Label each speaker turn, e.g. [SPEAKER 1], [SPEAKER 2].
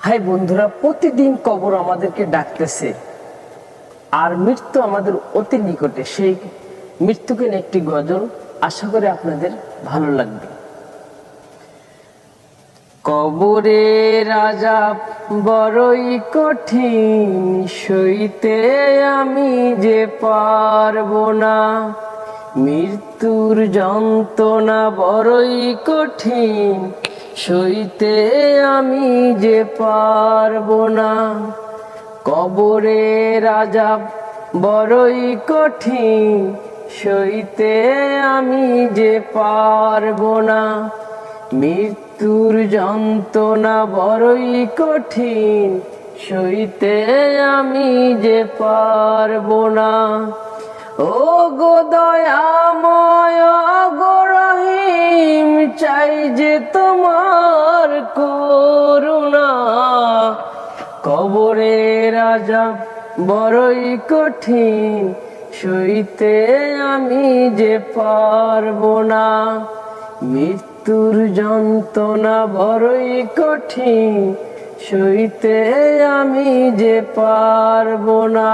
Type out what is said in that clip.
[SPEAKER 1] High বন্ধুরা, প্রতিদিন কবর আমাদেরকে ডাকতেছে, আর মৃত্যু আমাদের অতি নিকটে। সেই মৃত্যুকে নিয়ে একটি গজল, আশা করি আপনাদের ভালো লাগবে। কবরের আযাব বড়ই কঠিন, সইতে আমি যে পারবো না। মৃত্যুর যন্ত্রণা বড়ই কঠিন, সইতে আমি যে পারবো না। কবরের আযাব বড়ই কঠিন, সইতে আমি যে পারবো না। মৃত্যুর যন্ত্রণা বড়ই কঠিন, সইতে আমি যে পারবো না। ও গো দয়াময়, গো রহিম, চাই যে তোমার করুণা। কবরের আযাব বড়ই কঠিন, সইতে আমি যে পারবো না। মৃত্যুর যন্ত্রণা বড়ই কঠিন, সইতে আমি যে পারবো না।